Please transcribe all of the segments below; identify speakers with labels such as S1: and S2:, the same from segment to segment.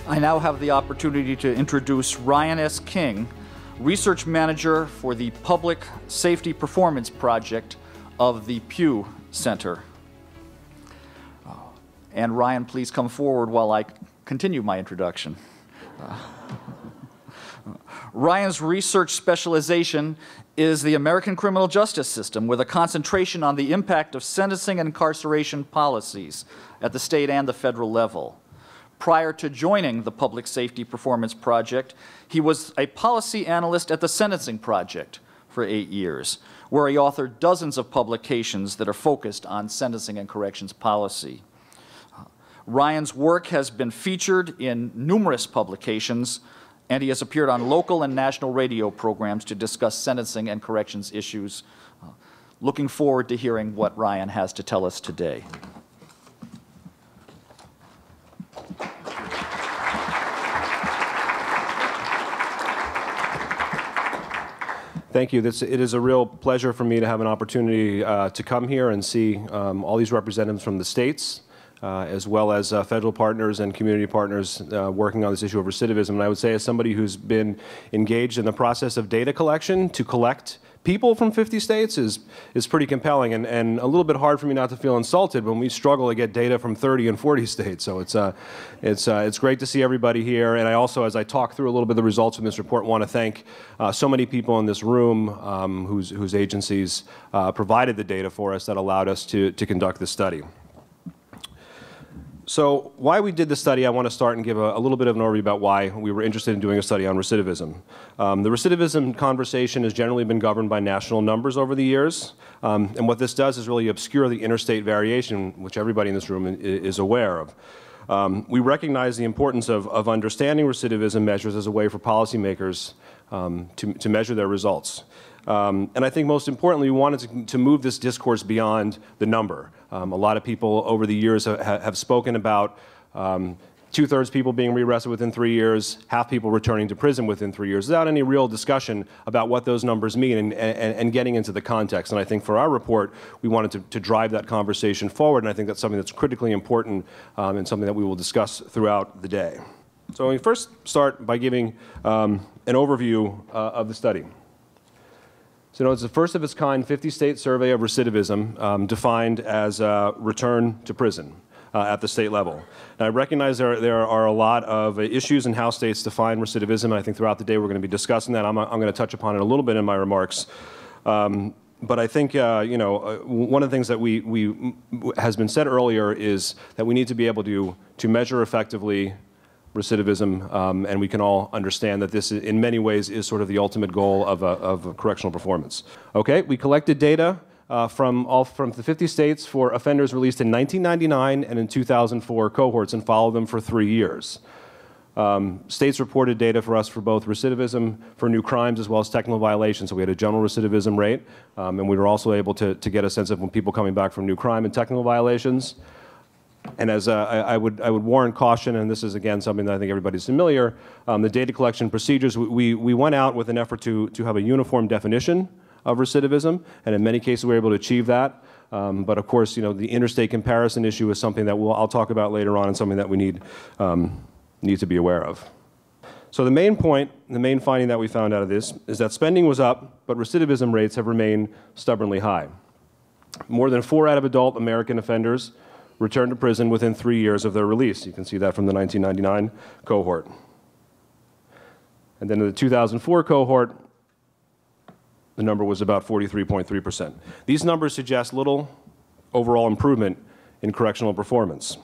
S1: I now have the opportunity to introduce Ryan S. King, Research Manager for the Public Safety Performance Project of the Pew Center. And Ryan, please come forward while I continue my introduction. Ryan's research specialization is the American criminal justice system, with a concentration on the impact of sentencing and incarceration policies at the state and the federal level. Prior to joining the Public Safety Performance Project, he was a policy analyst at the Sentencing Project for 8 years, where he authored dozens of publications that are focused on sentencing and corrections policy. Ryan's work has been featured in numerous publications, and he has appeared on local and national radio programs to discuss sentencing and corrections issues. Looking forward to hearing what Ryan has to tell us today.
S2: Thank you. It is a real pleasure for me to have an opportunity to come here and see all these representatives from the states, as well as federal partners and community partners working on this issue of recidivism. And I would say, as somebody who's been engaged in the process of data collection, to collect people from 50 states is pretty compelling, and a little bit hard for me not to feel insulted when we struggle to get data from 30 and 40 states. So it's great to see everybody here. And I also, as I talk through a little bit of the results from this report, want to thank so many people in this room whose agencies provided the data for us that allowed us to conduct this study. So why we did the study, I want to start and give a little bit of an overview about why we were interested in doing a study on recidivism. The recidivism conversation has generally been governed by national numbers over the years, and what this does is really obscure the interstate variation, which everybody in this room is aware of. We recognize the importance of understanding recidivism measures as a way for policymakers to measure their results. And I think most importantly, we wanted to move this discourse beyond the number. A lot of people over the years have spoken about 2/3 people being rearrested within 3 years, half people returning to prison within 3 years, without any real discussion about what those numbers mean and getting into the context. And I think for our report, we wanted to drive that conversation forward, and I think that's something that's critically important and something that we will discuss throughout the day. So we first start by giving an overview of the study. So it's the first of its kind 50-state survey of recidivism defined as return to prison at the state level. Now, I recognize there are a lot of issues in how states define recidivism, and I think throughout the day we're going to be discussing that. I'm going to touch upon it a little bit in my remarks. But I think one of the things that has been said earlier is that we need to be able to measure effectively recidivism, and we can all understand that this, in many ways, is sort of the ultimate goal of correctional performance. Okay, we collected data from the 50 states for offenders released in 1999 and in 2004 cohorts, and followed them for 3 years. States reported data for us for both recidivism for new crimes as well as technical violations. So we had a general recidivism rate, and we were also able to get a sense of when people coming back from new crime and technical violations. And as I would warn caution, and this is again something that I think everybody's familiar, the data collection procedures, we went out with an effort to have a uniform definition of recidivism, and in many cases we were able to achieve that. But of course, the interstate comparison issue is something that I'll talk about later on, and something that we need to be aware of. So the main point, the main finding that we found out of this is that spending was up, but recidivism rates have remained stubbornly high. More than 4 out of adult American offenders returned to prison within 3 years of their release. You can see that from the 1999 cohort. And then in the 2004 cohort, the number was about 43.3%. These numbers suggest little overall improvement in correctional performance.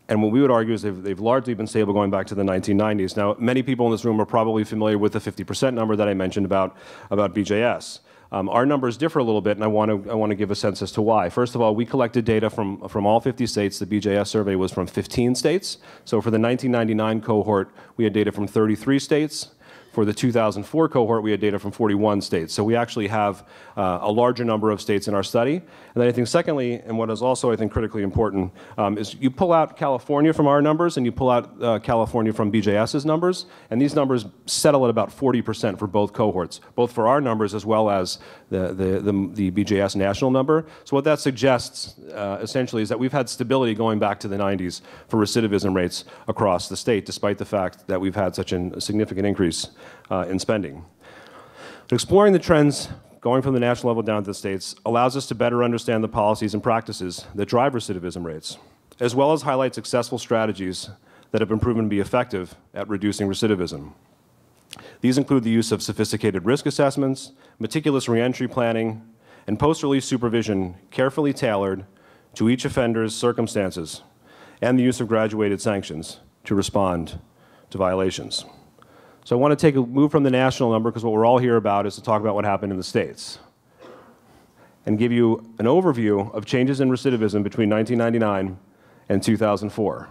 S2: And what we would argue is they've largely been stable going back to the 1990s. Now, many people in this room are probably familiar with the 50% number that I mentioned about BJS. Our numbers differ a little bit, and I want to give a sense as to why. First of all, we collected data from all 50 states. The BJS survey was from 15 states. So for the 1999 cohort, we had data from 33 states. For the 2004 cohort, we had data from 41 states. So we actually have a larger number of states in our study. And then I think secondly, and what is also I think critically important, is you pull out California from our numbers and you pull out California from BJS's numbers, and these numbers settle at about 40% for both cohorts, both for our numbers as well as the BJS national number. So what that suggests essentially is that we've had stability going back to the 90s for recidivism rates across the state, despite the fact that we've had such a significant increase in spending. Exploring the trends going from the national level down to the states allows us to better understand the policies and practices that drive recidivism rates, as well as highlight successful strategies that have been proven to be effective at reducing recidivism. These include the use of sophisticated risk assessments, meticulous reentry planning, and post-release supervision carefully tailored to each offender's circumstances, and the use of graduated sanctions to respond to violations. So I want to take a move from the national number, because what we're all here about is to talk about what happened in the states and give you an overview of changes in recidivism between 1999 and 2004.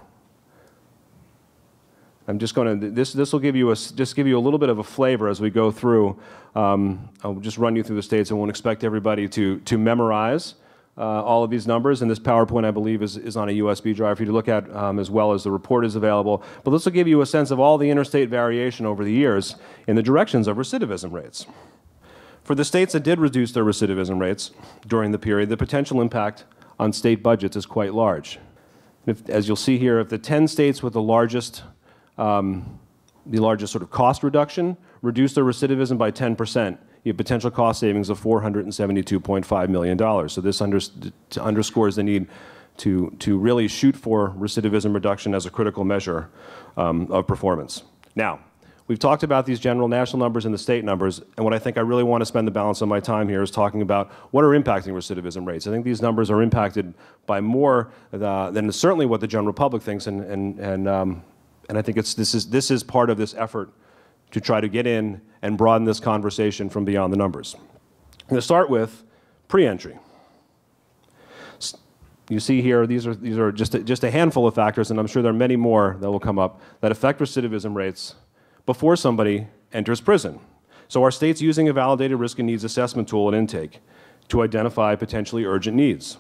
S2: I'm just going to, this will give you a little bit of a flavor as we go through. I'll just run you through the states. I won't expect everybody to memorize all of these numbers, and this PowerPoint, I believe, is on a USB drive for you to look at, as well as the report is available. But this will give you a sense of all the interstate variation over the years in the directions of recidivism rates. For the states that did reduce their recidivism rates during the period, the potential impact on state budgets is quite large. As you'll see here, if the 10 states with the largest sort of cost reduction reduced their recidivism by 10%, you have potential cost savings of $472.5 million. So this underscores the need to really shoot for recidivism reduction as a critical measure of performance. Now, we've talked about these general national numbers and the state numbers, and what I think I really want to spend the balance of my time here is talking about what are impacting recidivism rates. I think these numbers are impacted by more than certainly what the general public thinks, and I think this is part of this effort to try to get in and broaden this conversation from beyond the numbers. I'm going to start with pre-entry. You see here, these are just a handful of factors, and I'm sure there are many more that will come up, that affect recidivism rates before somebody enters prison. So are states using a validated risk and needs assessment tool at intake to identify potentially urgent needs?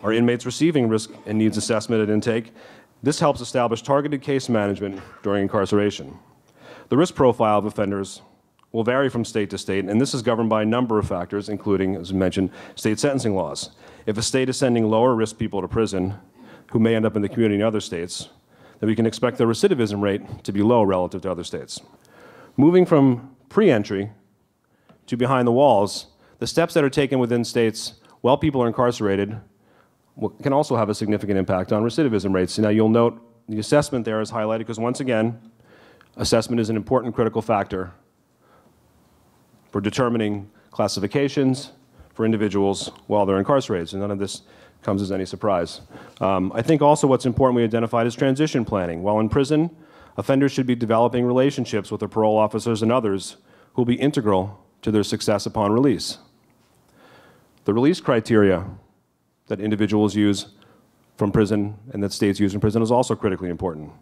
S2: Are inmates receiving risk and needs assessment at intake? This helps establish targeted case management during incarceration. The risk profile of offenders will vary from state to state, and this is governed by a number of factors, including, as we mentioned, state sentencing laws. If a state is sending lower risk people to prison who may end up in the community in other states, then we can expect the recidivism rate to be low relative to other states. Moving from pre-entry to behind the walls, the steps that are taken within states while people are incarcerated can also have a significant impact on recidivism rates. Now, you'll note the assessment there is highlighted because, once again, assessment is an important critical factor for determining classifications for individuals while they're incarcerated. So none of this comes as any surprise. I think also what's important we identified is transition planning. While in prison, offenders should be developing relationships with their parole officers and others who will be integral to their success upon release. The release criteria that individuals use from prison and that states use in prison is also critically important.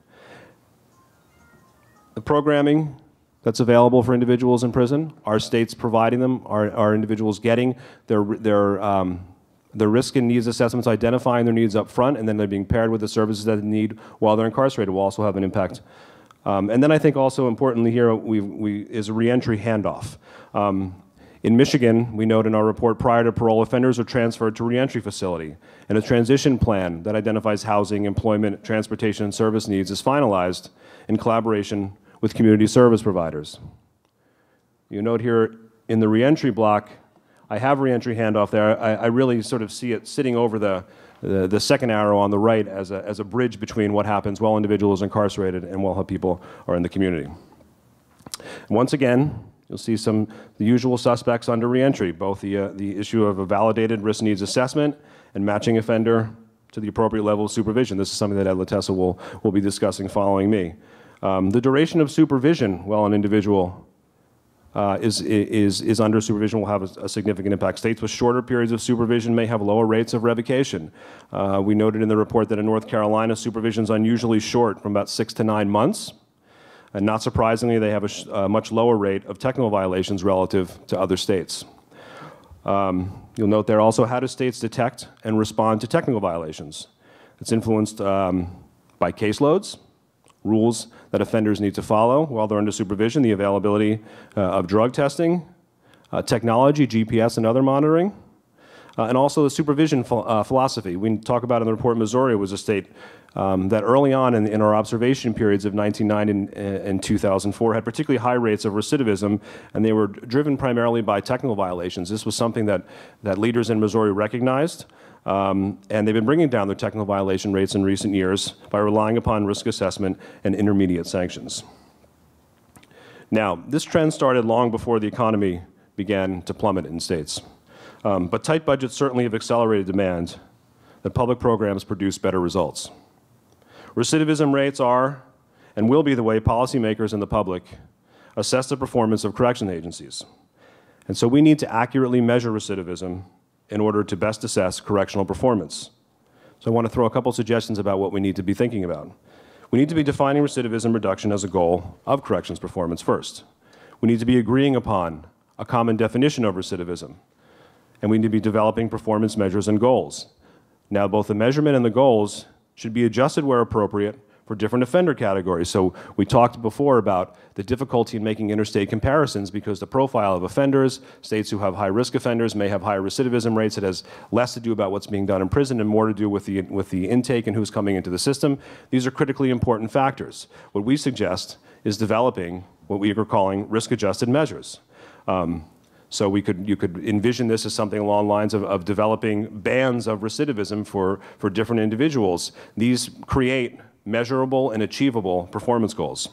S2: The programming that's available for individuals in prison, are states providing them? Are individuals getting their risk and needs assessments, identifying their needs up front, and then they're being paired with the services that they need while they're incarcerated will also have an impact. And then I think also importantly here is a reentry handoff. In Michigan, we note in our report, prior to parole, offenders are transferred to a reentry facility, and a transition plan that identifies housing, employment, transportation, and service needs is finalized in collaboration with community service providers. You note here in the reentry block, I have reentry handoff there. I really sort of see it sitting over the second arrow on the right as a bridge between what happens while individuals are incarcerated and while people are in the community. And once again, you'll see the usual suspects under reentry, both the issue of a validated risk needs assessment and matching offender to the appropriate level of supervision. This is something that Ed Latessa will be discussing following me. The duration of supervision while an individual is under supervision will have a significant impact. States with shorter periods of supervision may have lower rates of revocation. We noted in the report that in North Carolina, supervision is unusually short, from about 6 to 9 months. And not surprisingly, they have a much lower rate of technical violations relative to other states. You'll note there also, how do states detect and respond to technical violations? It's influenced by caseloads, rules that offenders need to follow while they're under supervision, the availability of drug testing, technology, GPS and other monitoring, and also the supervision philosophy. We talk about in the report Missouri was a state that early on in our observation periods of 1990 and 2004 had particularly high rates of recidivism, and they were driven primarily by technical violations. This was something that leaders in Missouri recognized, and they've been bringing down their technical violation rates in recent years by relying upon risk assessment and intermediate sanctions. Now, this trend started long before the economy began to plummet in states. But tight budgets certainly have accelerated demand that public programs produce better results. Recidivism rates are and will be the way policymakers and the public assess the performance of correction agencies. And so we need to accurately measure recidivism in order to best assess correctional performance. So I want to throw a couple suggestions about what we need to be thinking about. We need to be defining recidivism reduction as a goal of corrections performance first. We need to be agreeing upon a common definition of recidivism. And we need to be developing performance measures and goals. Now, both the measurement and the goals should be adjusted where appropriate for different offender categories. So we talked before about the difficulty in making interstate comparisons because the profile of offenders, states who have high-risk offenders may have higher recidivism rates. It has less to do about what's being done in prison and more to do with the intake and who's coming into the system. These are critically important factors. What we suggest is developing what we are calling risk-adjusted measures. So you could envision this as something along the lines of developing bands of recidivism for different individuals. These create measurable and achievable performance goals.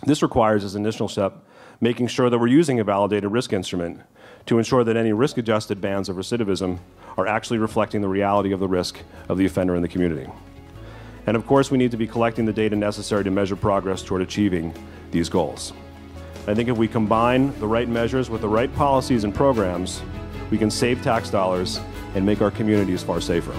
S2: This requires, as an initial step, making sure that we're using a validated risk instrument to ensure that any risk-adjusted bands of recidivism are actually reflecting the reality of the risk of the offender in the community. And of course, we need to be collecting the data necessary to measure progress toward achieving these goals. I think if we combine the right measures with the right policies and programs, we can save tax dollars and make our communities far safer.